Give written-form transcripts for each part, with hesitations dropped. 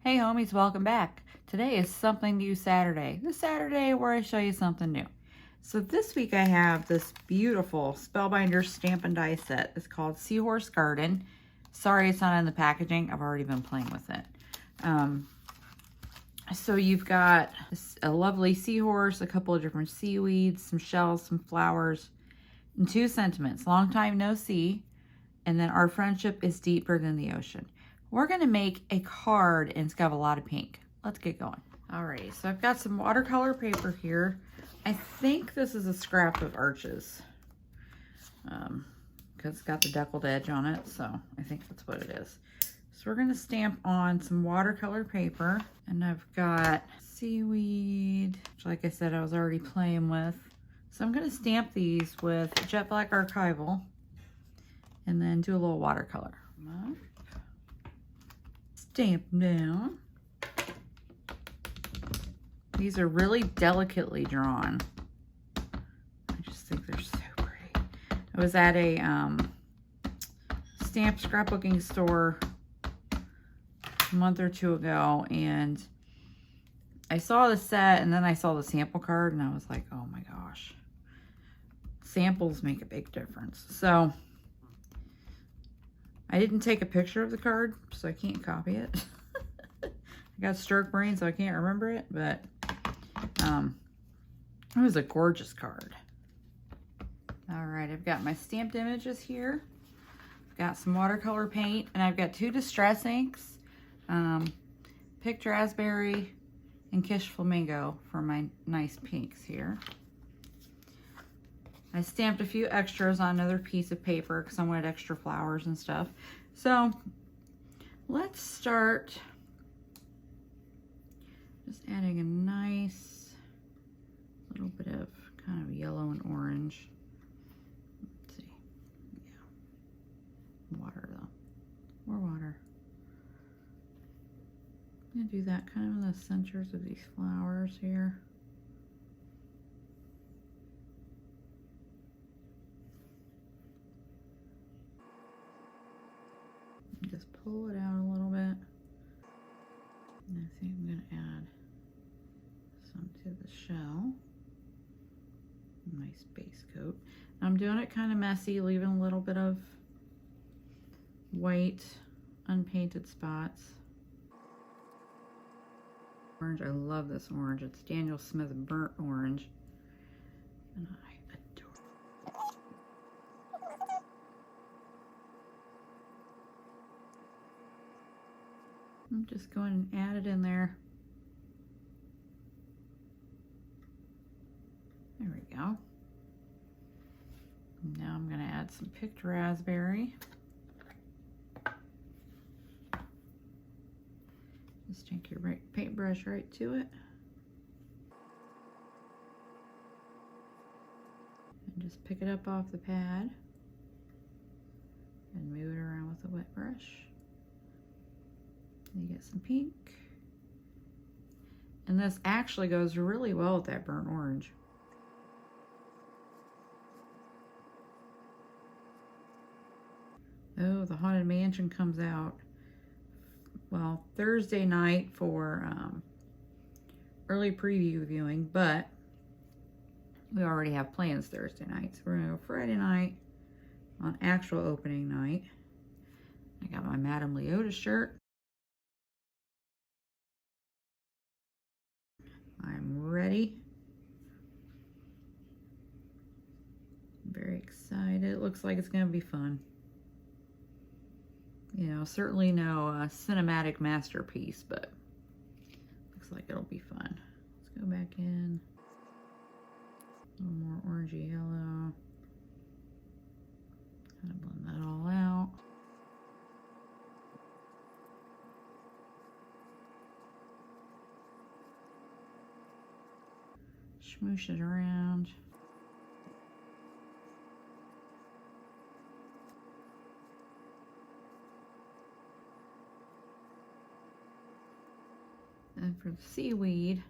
Hey homies, welcome back. Today is Something New Saturday. This Saturday where I show you something new. So this week I have this beautiful Spellbinders stamp and die set. It's called Seahorse Garden. Sorry it's not in the packaging. I've already been playing with it. So you've got a lovely seahorse, a couple of different seaweeds, some shells, some flowers, and 2 sentiments. Long time no see, and then our friendship is deeper than the ocean. We're gonna make a card and it's got a lot of pink. Let's get going. Alrighty, so I've got some watercolor paper here. I think this is a scrap of Arches because it's got the deckled edge on it, so I think that's what it is. So we're gonna stamp on some watercolor paper, and I've got seaweed, which like I said, I was already playing with. So I'm gonna stamp these with Jet Black Archival and then do a little watercolor. Stamp down. These are really delicately drawn. I just think they're so pretty. I was at a stamp scrapbooking store a month or 2 ago, and I saw the set and then I saw the sample card and I was like, oh my gosh. Samples make a big difference. So I didn't take a picture of the card, so I can't copy it. I got stroke brain, so I can't remember it, but it was a gorgeous card. All right, I've got my stamped images here. I've got some watercolor paint, and I've got 2 distress inks, Picked Raspberry and Kish Flamingo for my nice pinks here. I stamped a few extras on another piece of paper because I wanted extra flowers and stuff. So let's start just adding a nice little bit of kind of yellow and orange. Let's see. Yeah. Water though. More water. I'm going to do that kind of in the centers of these flowers here. Just pull it out a little bit. And I think I'm going to add some to the shell. Nice base coat. I'm doing it kind of messy, leaving a little bit of white unpainted spots. Orange, I love this orange. It's Daniel Smith burnt orange. And I adore it. I'm just going and add it in there. There we go. Now I'm going to add some Picked Raspberry. Just take your paintbrush right to it. And just pick it up off the pad. And move it around with a wet brush. You get some pink. And this actually goes really well with that burnt orange. Oh, the Haunted Mansion comes out, well, Thursday night for early preview viewing, but we already have plans Thursday night. So we're gonna go Friday night on actual opening night. I got my Madame Leota shirt. I'm ready. I'm very excited. It looks like it's gonna be fun. You know, certainly no cinematic masterpiece, but looks like it'll be fun. Let's go back in. A little more orangey yellow. Kind of blend that all out. Smoosh it around. And for the seaweed,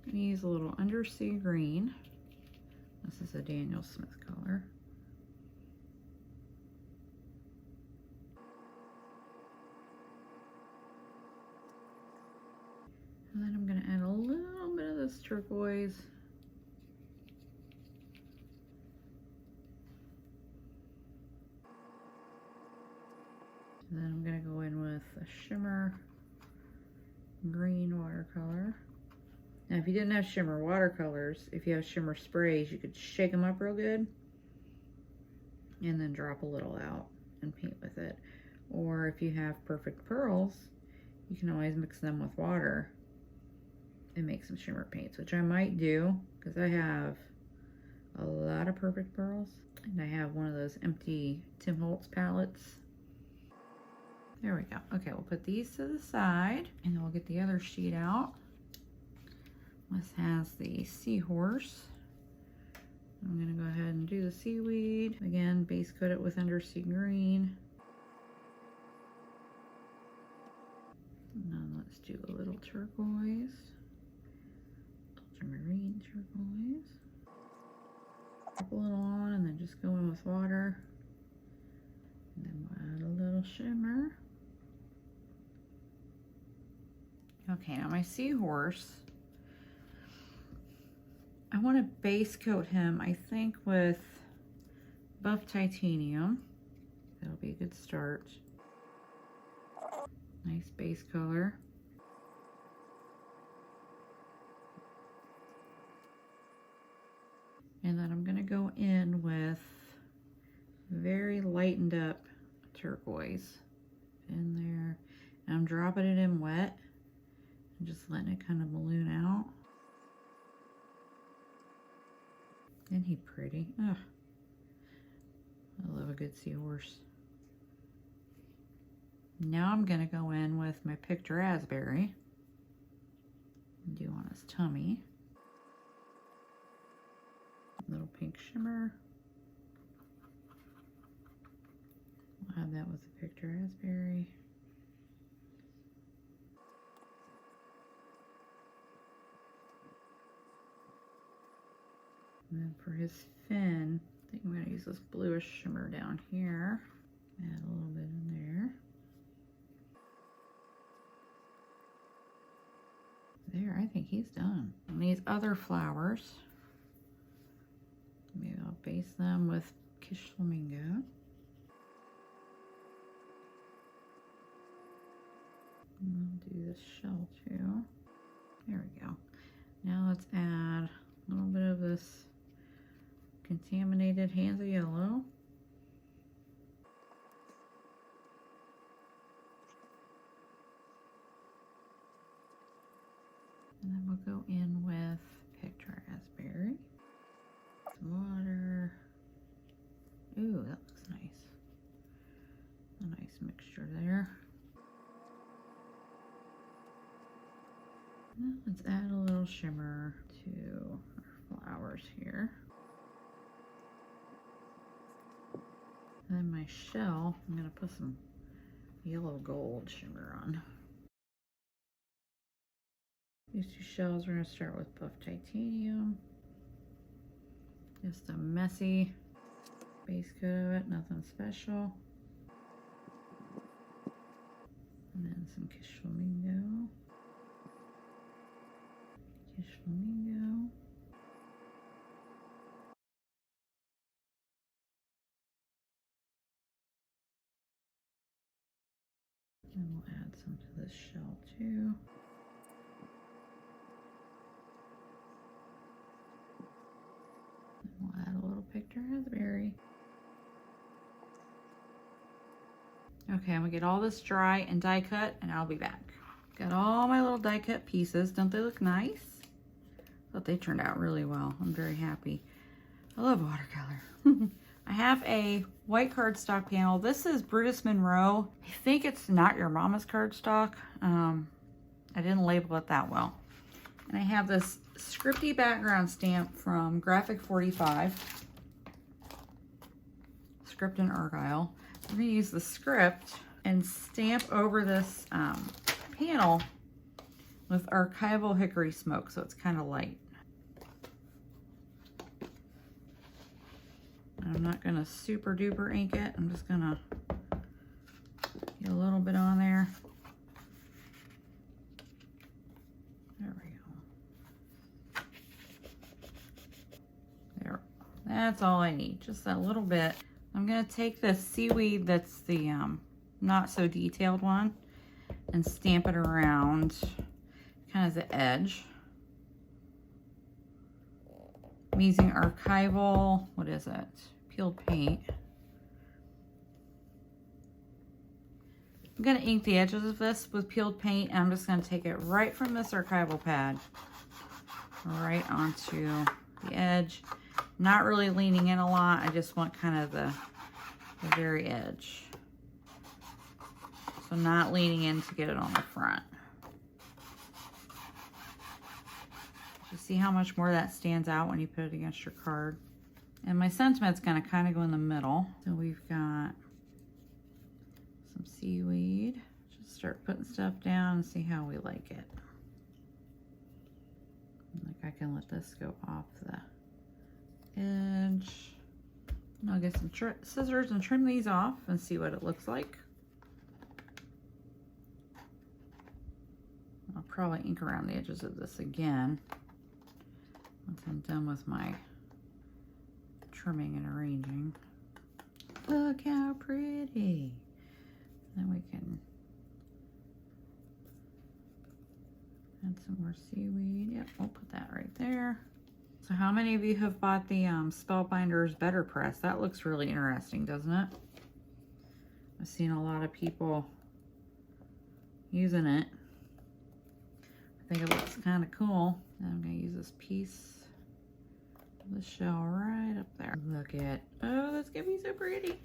I'm going to use a little undersea green. This is a Daniel Smith color. turquoise. And then I'm gonna go in with a shimmer green watercolor. Now, if you didn't have shimmer watercolors, if you have shimmer sprays, you could shake them up real good and then drop a little out and paint with it. Or if you have perfect pearls, you can always mix them with water and make some shimmer paints, which I might do because I have a lot of perfect pearls. And I have one of those empty Tim Holtz palettes. There we go. Okay, we'll put these to the side and then we'll get the other sheet out. This has the Seahorse. I'm gonna go ahead and do the seaweed. Again, base coat it with undersea green. And then let's do a little turquoise. Ultramarine turquoise. Pop a little on and then just go in with water. And then we'll add a little shimmer. Okay, now my Seahorse, I want to base coat him, I think, with buff titanium. That'll be a good start. Nice base color. And then I'm going to go in with very lightened up turquoise in there. And I'm dropping it in wet and just letting it kind of balloon out. Isn't he pretty? Ugh. I love a good Seahorse. Now I'm going to go in with my picked raspberry and do on his tummy. A little pink shimmer. I'll add that with the picked raspberry. And then for his fin, I think I'm going to use this bluish shimmer down here. Add a little bit in there. There, I think he's done. And these other flowers, maybe I'll base them with Kish Flamingo. And I'll do this shell too. There we go. Now let's add a little bit of this contaminated Hands of Yellow. And then we'll go in with picked raspberry. Some water. Ooh, that looks nice. A nice mixture there. Now let's add a little shimmer to our flowers here. And then my shell, I'm going to put some yellow gold shimmer on. These two shells, we're going to start with buff titanium. Just a messy base coat of it, nothing special. And then some Kish Flamingo. Kish Flamingo. And we'll add some to this shell too. And we'll add a little picked raspberry. Okay, I'm gonna get all this dry and die cut and I'll be back. Got all my little die cut pieces. Don't they look nice? Thought they turned out really well. I'm very happy. I love watercolor. I have a white cardstock panel. This is Brutus Monroe. I think it's Not Your Mama's cardstock. I didn't label it that well. And I have this scripty background stamp from Graphic 45. Script and Argyle. I'm going to use the script and stamp over this panel with archival hickory smoke, so it's kind of light. I'm not going to super duper ink it. I'm just going to get a little bit on there. There we go. That's all I need, just a little bit. I'm gonna take this seaweed that's the not so detailed one and stamp it around kind of the edge. I'm using archival, what is it? Peeled paint. I'm gonna ink the edges of this with peeled paint, and I'm just gonna take it right from this archival pad, right onto the edge. Not really leaning in a lot, I just want kind of the very edge. So not leaning in to get it on the front. You see how much more that stands out when you put it against your card? And my sentiment's gonna kind of go in the middle. So we've got some seaweed. Just start putting stuff down and see how we like it. Like I can let this go off the edge. And I'll get some scissors and trim these off and see what it looks like. I'll probably ink around the edges of this again once I'm done with my trimming and arranging. Look how pretty. Then we can add some more seaweed. Yep, we'll put that right there. So how many of you have bought the Spellbinders Better Press? That looks really interesting, doesn't it? I've seen a lot of people using it. I think it looks kind of cool. And I'm going to use this piece of the shell right up there. Look at, oh, that's going to be so pretty.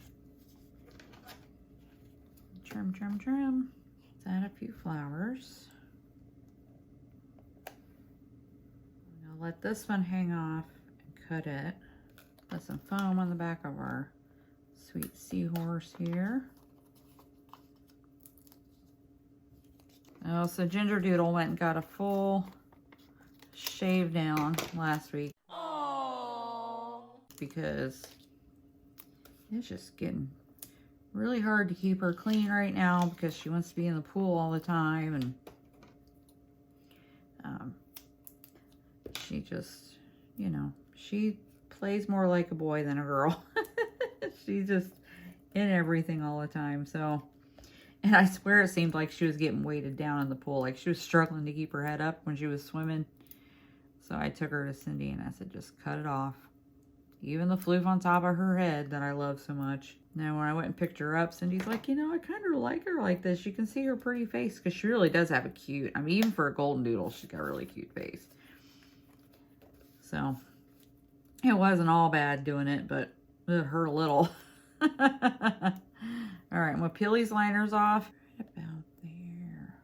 Trim, trim, trim. Let's add a few flowers. I'm going to let this one hang off and cut it. Put some foam on the back of our sweet seahorse here. Oh, so Ginger Doodle went and got a full shave down last week. Aww. Because it's just getting really hard to keep her clean right now because she wants to be in the pool all the time, and she just, you know, she plays more like a boy than a girl. She's just in everything all the time. So, and I swear it seemed like she was getting weighted down in the pool. Like she was struggling to keep her head up when she was swimming. So I took her to Cindy and I said, just cut it off. Even the floof on top of her head that I love so much. Now when I went and picked her up, Cindy's like, you know, I kind of like her like this. You can see her pretty face because she really does have a cute, I mean, even for a golden doodle, she's got a really cute face. So it wasn't all bad doing it, but it hurt a little. All right, I'm going to peel these liners off. Right about there.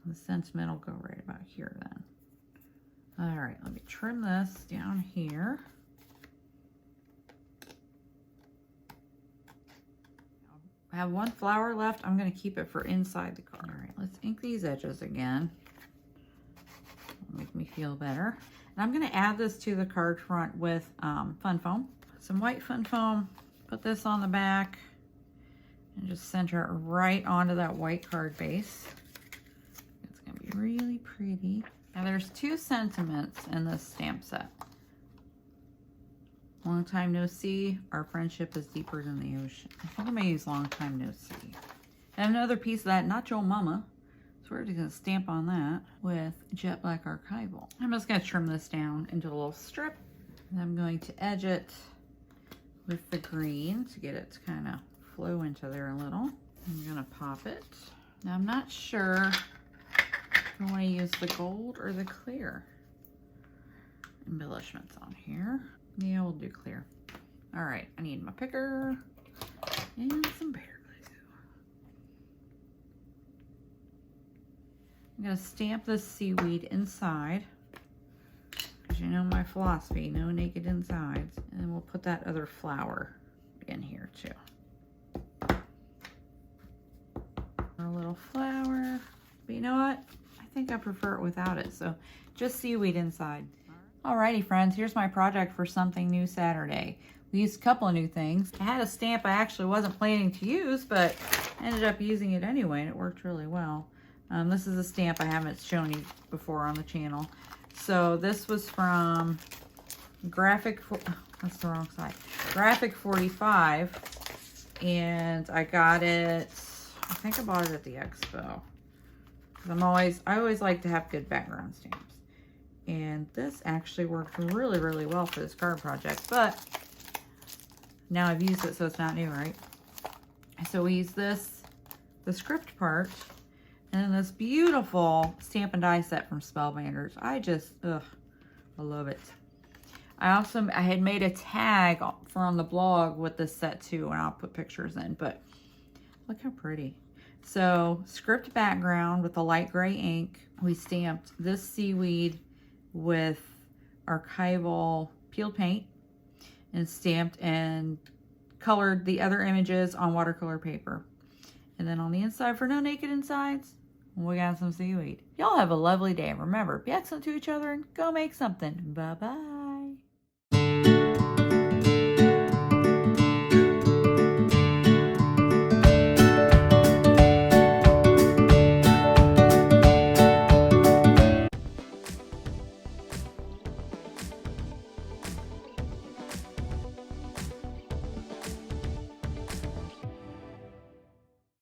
The sentiment will go right about here then. All right, let me trim this down here. I have one flower left. I'm going to keep it for inside the card. All right, let's ink these edges again. It'll make me feel better. And I'm going to add this to the card front with fun foam. Some white fun foam. Put this on the back and just center it right onto that white card base. It's going to be really pretty. Now there's two sentiments in this stamp set. Long time no see, our friendship is deeper than the ocean. I think I'm going to use long time no see. And another piece of that Nacho Mama. So we're just going to stamp on that with Jet Black Archival. I'm just going to trim this down into a little strip. And I'm going to edge it with the green to get it to kind of flow into there a little. I'm going to pop it. Now I'm not sure if I want to use the gold or the clear embellishments on here. Yeah, we'll do clear. All right, I need my picker and some bear glue. I'm going to stamp this seaweed inside because you know my philosophy, no naked insides. And then we'll put that other flower in here too. A little flower. But you know what? I think I prefer it without it. So just seaweed inside. Alrighty friends, here's my project for Something New Saturday. We used a couple of new things. I had a stamp I actually wasn't planning to use, but ended up using it anyway, and it worked really well. This is a stamp I haven't shown you before on the channel. So this was from that's the wrong side. Graphic 45. And I got it, I think I bought it at the expo. I always like to have good background stamps. And this actually worked really, really well for this card project. But now I've used it, so it's not new, right? So we use this, the script part, and then this beautiful stamp and die set from Spellbinders. I love it. I had made a tag for on the blog with this set too, and I'll put pictures in, but look how pretty. So script background with the light gray ink. We stamped this seaweed with archival peeled paint and stamped and colored the other images on watercolor paper. And then on the inside, for no naked insides, we got some seaweed. Y'all have a lovely day. Remember, be excellent to each other and go make something. Bye-bye.